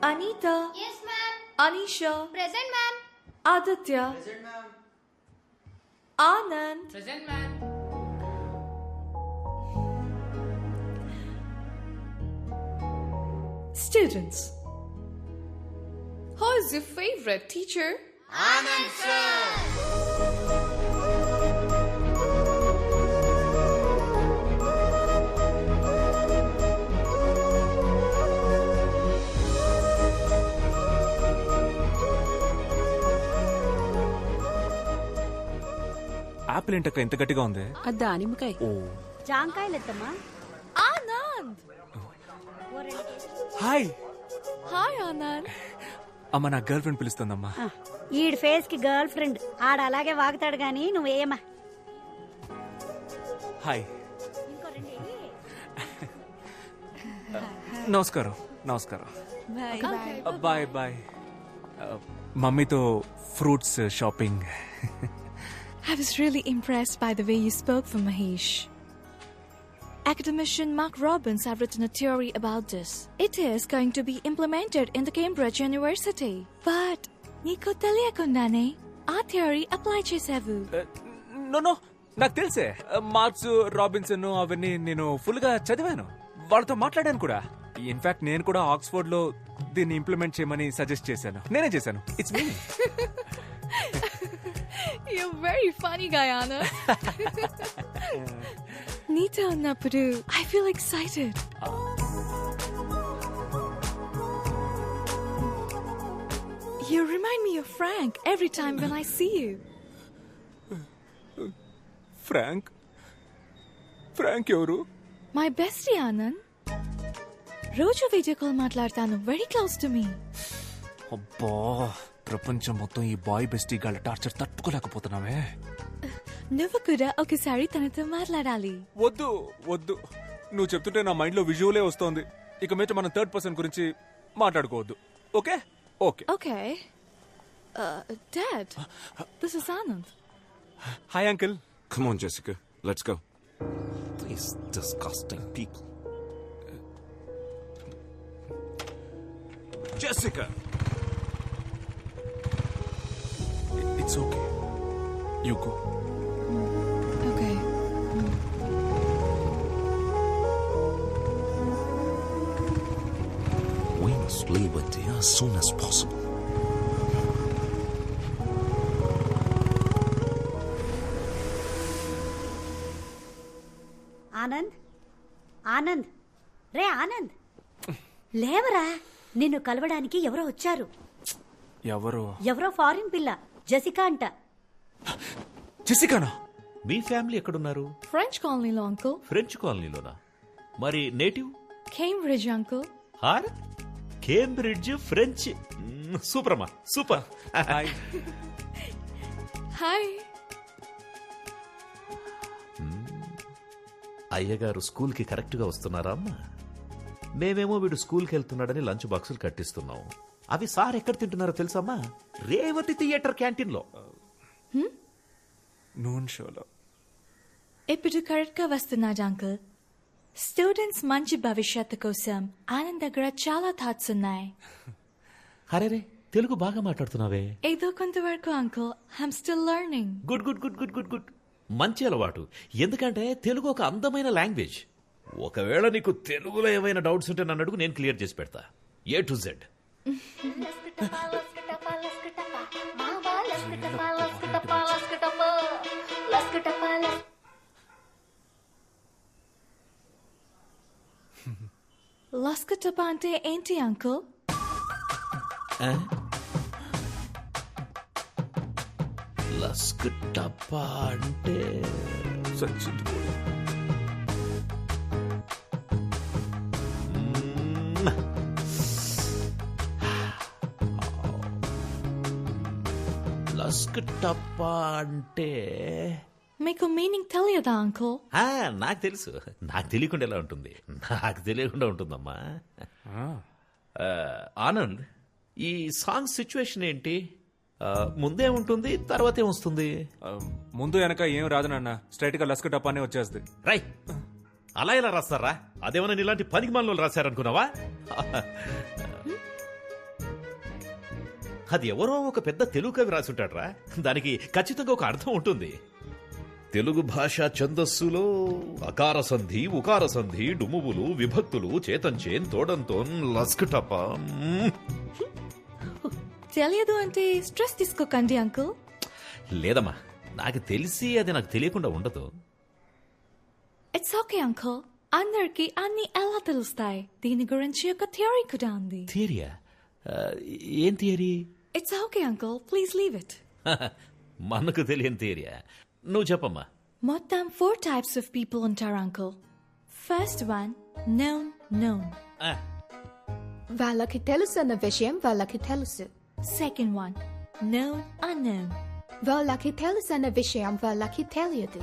Anita. Yes, ma'am. Anisha. Present, ma'am. Aditya. Present, ma'am. Anand. Present, ma'am. Students. Who is your favorite teacher? Anand sir. Apple ఏంటక్క ఇంత గట్టిగా ఉంది? దానిమ్మకాయ. ఓ జాంకాయలెత్తమ్మా. Anand. Hi Hi, Anand. అమ్మ, నా girl friend పిలుస్తుందమ్మా. ఈడి face కి girl friend ఆడ అలాగే వాగుతాడు గాని నువ్వేమా. హాయ్. నమస్కారం. నమస్కారం. Bye bye. మమ్మీతో fruits shopping. I was really impressed by the way you spoke for Mahesh. Academician Mark Robbins have written a theory about this. It is going to be implemented in the Cambridge University. But నీకు తెలియకుండానే ఆ theory apply చేసావు. No నాకు తెలుసే. Marks, Robinson అవన్నీ నేను full గా చదివాను. వాళ్ళతో మాట్లాడాను కూడా. ఇన్ఫాక్ట్ నేను కూడా ఆక్స్ఫోర్డ్ లో దీన్ని ఇంప్లిమెంట్ చేయమని సజెస్ట్ చేశాను. నేనే చేశాను. It's me. You're very funny guy, Anand. నీతో ఉన్నప్పుడు I feel excited. You remind me of Frank every time when I see you. Frank ఎవరు? My bestie, Anand. రోజు వీడియో కాల్ మాట్లాడతాను. Very close to me. అబ్బా, ప్రపంచం మొత్తం ఈ boy bestie గాళ్ళ టార్చర్ తట్టుకోలేకపోతున్నావే. నువ్వు కూడా ఒకసారి తనతో మాట్లాడాలి. వద్దు వద్దు, నువ్వు చెప్తుంటే నా మైండ్ లో విజువలే వస్తోంది. ఇక మీద మనం థర్డ్ పర్సన్ గురించి మాట్లాడుకోవద్దు. Okay okay. Okay. Dad, this is Anand. Hi uncle. Come on, Jessica. Let's go. These disgusting people. Jessica! It's okay, you go. Okay. We must leave India as soon as possible. Anand, Anand, రే ఆనంద్, లేవరా. నిన్ను కలవడానికి ఎవరో వచ్చారు. ఎవరో foreign పిల్ల, Jessica అంట. జెసికానా? మీ ఫ్యామిలీ ఎక్కడున్నారు? French colony లో uncle. ఫ్రెంచ్ కాలనీలోనా? మరి నేటివ్? Cambridge uncle. హార్ కేంబ్రిడ్జ్ ఫ్రెంచ్. సూపర్ అమ్మా, సూపర్. హాయ్. Hi. అయ్యగారు స్కూల్ కి కరెక్ట్ గా వస్తున్నారా అమ్మా? మేమేమో వీడు స్కూల్కి వెళ్తున్నాడని లంచ్ బాక్సులు కట్టిస్తున్నాం. అవి సార్ ఎక్కడ తింటున్నారో తెలుసమ్మా? రేవతి థియేటర్ క్యాంటీన్ లో. నూన్ షోలో. ఇప్పుడు కరెక్ట్ గా వస్తున్నాడు అంకుల్. స్టూడెంట్స్ మంచి భవిష్యత్తు కోసం ఆనంద్ దగ్గర చాలా థాట్స్ ఉన్నాయి. అరే రే, తెలుగు బాగా మాట్లాడుతున్నావే. ఏదో కొంతవరకు uncle. I'm still learning. Good good good good good good. మంచి అలవాటు. ఎందుకంటే తెలుగు ఒక అందమైన లాంగ్వేజ్. ఒకవేళ నీకు తెలుగులో ఏమైనా డౌట్స్ ఉంటే నన్ను అడుగు, నేను క్లియర్ చేసి పెడతా. A to Z. లస్కటప అంటే ఏంటి అంకుల్? లస్క్ టప్పా అంటే సచ్చిపోయి. లస్క్ టప్పా అంటే మీకు మీనింగ్ తెలియదా అంకుల్? నాకు తెలుసు. నాకు తెలియకుండా ఎలా ఉంటుంది? నాకు తెలియకుండా ఉంటుందమ్మా. ఆనంద్, ఈ సాంగ్ సిచ్యువేషన్ ఏంటి? ముందే ఉంటుంది, తర్వాత ఏమొస్తుంది? ముందు వెనక ఏం రాదు నాన్న, స్ట్రైట్ గా లస్క టపానే వచ్చేస్తుంది. రై, అలా ఎలా రాస్తారా? అదేమన్నా ఇలాంటి పనికి మనలో రాశారనుకున్నావా? అది ఎవరో ఒక పెద్ద తెలుగు కవి రాసుంటాడ్రా. దానికి ఖచ్చితంగా ఒక అర్థం ఉంటుంది. తెలుగు భాష ఛందస్సులో అకార సంధి, ఉకార సంధి, డుమువులు, విభక్తులు, చేతంచేన్, తోడంతోన్, లస్కటప. తెలియదు అంటే స్ట్రెస్ తీసుకోకండి అంకుల్. లేదమ్మా, నాకు తెలిసి అది నాకు తెలియకుండా ఉండదు. It's okay uncle. అందరికి అన్ని ఎలా తెలుస్తాయి. దీని గురించి ఒక థియరీ కూడా ఉంది. థియరియా? ఏం theory? It's okay uncle, please leave it. మనకు తెలియని థియరియా? నువ్వు చెప్పమ్మా. మొత్తం 4 types of people ఉంటారు అంకుల్. First one known. వాళ్ళకి తెలుసు అన్న విషయం వాళ్ళకి తెలుసు. Second one unknown. వాళ్ళకి తెలుసు అన్న విషయం వాళ్ళకి తెలియదు.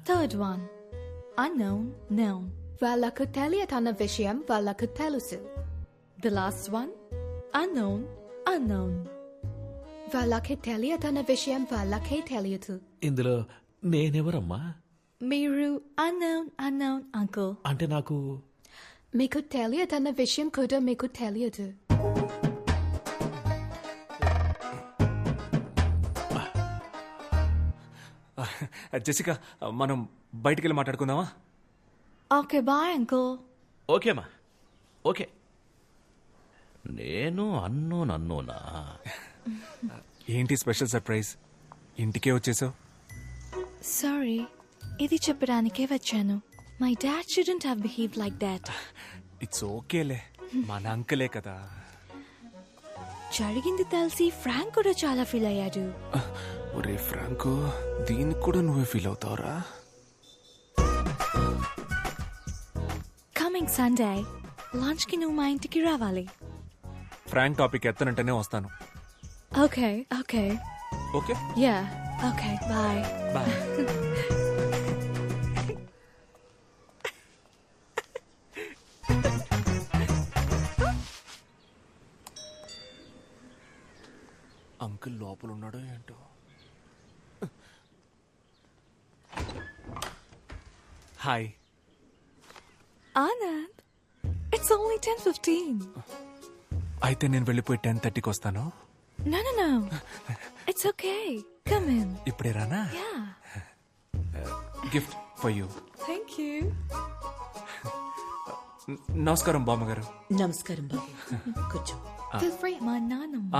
Third one known. వాళ్ళకు తెలియదన్న విషయం వాళ్ళకు తెలుసు. The last one unknown. వాళ్ళకి తెలియదన్న విషయం వాళ్ళకే తెలియదు. ఇందులో నేనెవరమ్మా? మీరు unknown అంకుల్. అంటే నాకు మీకు తెలియదన్న విషయం కూడా మీకు తెలియదు. జెసికా, మనం బయటికి వెళ్ళి మాట్లాడుకుందామా? Okay bye uncle. ఓకేమ్మా, ఓకే. నేను అన్నోనా? ఏంటి స్పెషల్ సర్ప్రైజ్? ఇంటికే వచ్చేసావు? సారీ, ఇది చెప్పడానికే వచ్చాను. My dad shouldn't have behaved like that. It's ఓకేలే, మన అంకలే కదా. జరిగింది తెలిసి ఫ్రాంక్ కూడా చాలా ఫీల్ అయ్యాడు. ఒరే ఫ్రాంకు, దీనికి కూడా నువ్వే ఫీల్ అవుతావురా? కమింగ్ సండే లంచ్ కి నువ్వు మా ఇంటికి రావాలి. ఫ్రాంక్ టాపిక్ ఎత్తనంటేనే వస్తాను. Okay okay okay, yeah okay bye. Bye. Uncle లోపల ఉన్నాడో ఏంటో. Hi Anand, it's only 10:15. అయితే నేను వెళ్ళిపోయి 10:30కి వస్తాను. No. It's okay. Come in. ఇప్పుడే రానా? Yeah. Gift for you. Thank you. నమస్కారం బామ్మగారు. నమస్కారం బాబు, కూర్చో. Feel free. మా నాన్నమ్మ.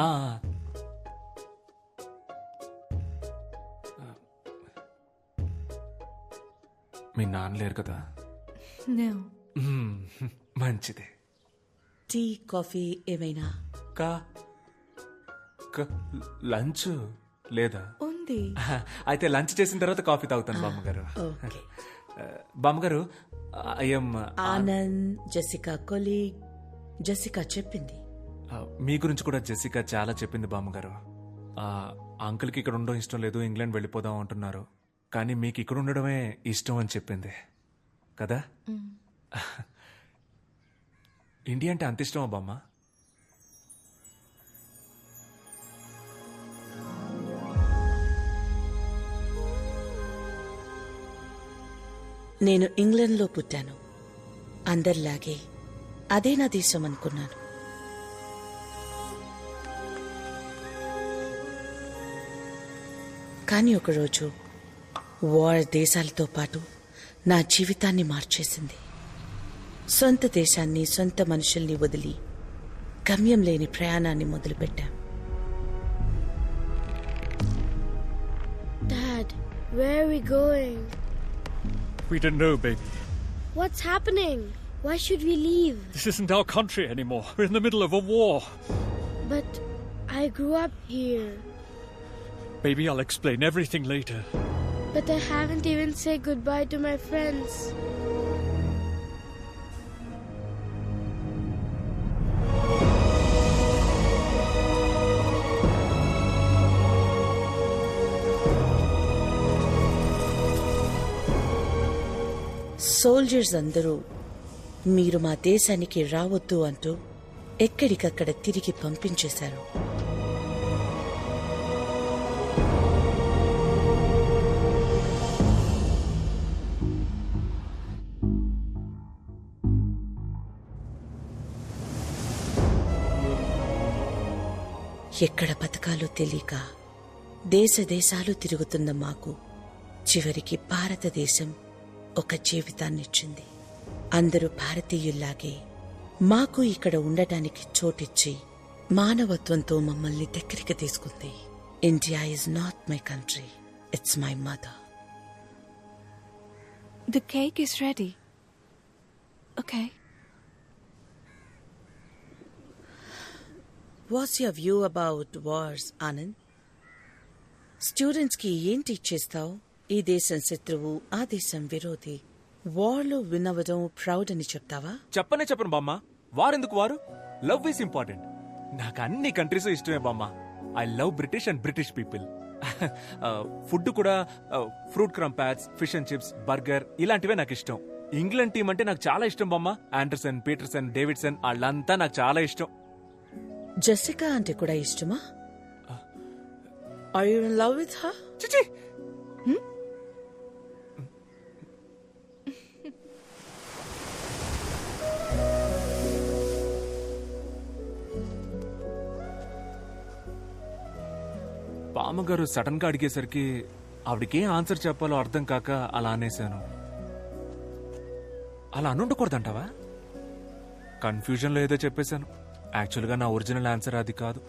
మీ నాన్న లేరు కదా? No. మంచిదే. టీ, కాఫీ ఏమైనా? లంచ్ లేదా? ఉంది. అయితే లంచ్ చేసిన తర్వాత కాఫీ తాగుతాను బామ్మగారు. ఓకే. బామ్మగారు, I'm Anand, Jessica colleague. Jessica చెప్పింది. మీ గురించి కూడా జెసికా చాలా చెప్పింది బామ్మగారు. అంకుల్కి ఇక్కడ ఉండడం ఇష్టం లేదు, ఇంగ్లాండ్ వెళ్ళిపోదాం అంటున్నారు. కానీ మీకు ఇక్కడ ఉండడమే ఇష్టం అని చెప్పింది కదా? ఇండియా అంటే అంత ఇష్టమా బామ్మ? నేను ఇంగ్లాండ్లో పుట్టాను. అందరిలాగే అదే నా దేశం అనుకున్నాను. కానీ ఒకరోజు వార్ దేశాలతో పాటు నా జీవితాన్ని మార్చేసింది. సొంత దేశాన్ని, సొంత మనుషుల్ని వదిలి గమ్యం లేని ప్రయాణాన్ని మొదలుపెట్టాం. Dad, where are we going? We don't know, baby. What's happening? Why should we leave? This isn't our country anymore. We're in the middle of a war. But I grew up here. Baby, I'll explain everything later. But I haven't even said goodbye to my friends. Soldiers అందరూ మీరు మా దేశానికి రావద్దు అంటూ ఎక్కడికక్కడ తిరిగి పంపించేశారు. ఎక్కడ బతకాలో తెలియక దేశ దేశాలు తిరుగుతున్న మాకు చివరికి భారతదేశం ఒక జీవితాన్నిచ్చింది. అందరూ భారతీయుల్లాగే మాకు ఇక్కడ ఉండటానికి చోటిచ్చి మానవత్వంతో మమ్మల్ని దగ్గరికి తీసుకుంది. India is not my country, it's my mother. The cake is ready. Okay. What's your view about wars, Anand? Students కి ఏం టీచ్ చేస్తావు? ఈ దేశం శత్రువు, ఆ దేశం విరోధి. వార్లో వినవడం ప్రౌడ్ అని చెప్తావా? చెప్పను బామ్మ. వారెందుకు వారు? Love is important. నాకు అన్ని కంట్రీస్ ఇష్టమే బామ్మ. I love British and British people. Food కూడా fruit crumpets, fish and chips, burger ఇలాంటివే నాకు ఇష్టం. ఇంగ్లాండ్ టీం అంటే నాకు చాలా ఇష్టం బామ్మ. ఆండర్సన్, పీటర్సన్, డేవిడ్సన్ వాళ్ళంతా నాకు చాలా ఇష్టం. జెసికా అంటే కూడా ఇష్టమా? Are you in love with her? చిచి, బామ్మగారు సడన్ గా అడిగేసరికి ఆవిడకేం ఆన్సర్ చెప్పాలో అర్థం కాక అలా అనేశాను. అలా అనుండకూడదంటావా? కన్ఫ్యూజన్ లో ఏదో చెప్పేశాను. యాక్చువల్ గా నా ఒరిజినల్ ఆన్సర్ అది కాదు.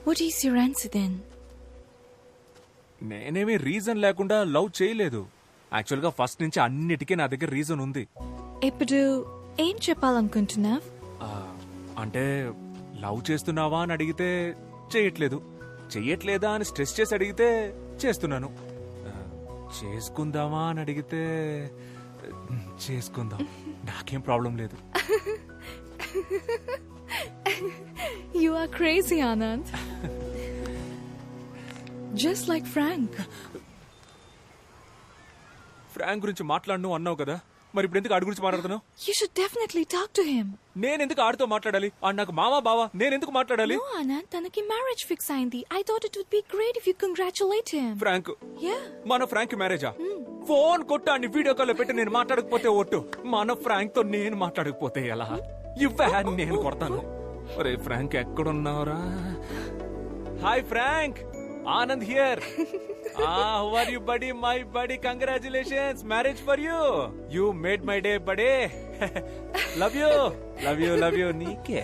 What is your answer then? నేనేమీ రీజన్ లేకుండా లవ్ చేయలేదు. యాక్చువల్ గా ఫస్ట్ నుంచి అన్నిటికీ నా దగ్గర రీజన్ ఉంది. ఇప్పుడు ఏం చెప్పాలనుకుంటున్నావ్? అంటే లవ్ చేస్తున్నావా అని అడిగితే చేయట్లేదు, చెయ్యట్లేదా అని స్ట్రెస్ చేసి అడిగితే చేస్తున్నాను, చేసుకుందామా అని అడిగితే చేసుకుందాం. నాకేం ప్రాబ్లం లేదు. You are crazy, Anand. Just like Frank. Frank గురించి మాట్లాడను అన్నావు కదా, మరి ఇప్పుడు ఎందుకు ఆడి గురించి మాట్లాడుతున్నావు? You should definitely talk to him. నేనెందుకు ఆడితో మాట్లాడాలి? ఆడు నాకు మామా బావా, నేనెందుకు మాట్లాడాలి? No, Anand, తనకి మ్యారేజ్ ఫిక్స్ అయింది. I thought it would be great if you congratulate him. Frank? Yeah. మన ఫ్రాంక్ మ్యారేజా? ఫోన్ కొట్టాన్ని వీడియో కాల్ పెట్టి నేను మాట్లాడకపోతే ఒట్టు. మన ఫ్రాంక్ తో నేను మాట్లాడకపోతే ఎలా? ఇవ్వే, నేను కొడతాను. ఒరే ఫ్రాంక్ ఎక్కడున్నావురా? Hi Frank, Anand here. How are you, buddy? My buddy, congratulations, marriage for you. You made my day, buddy. Love you, love you, love you. Nike.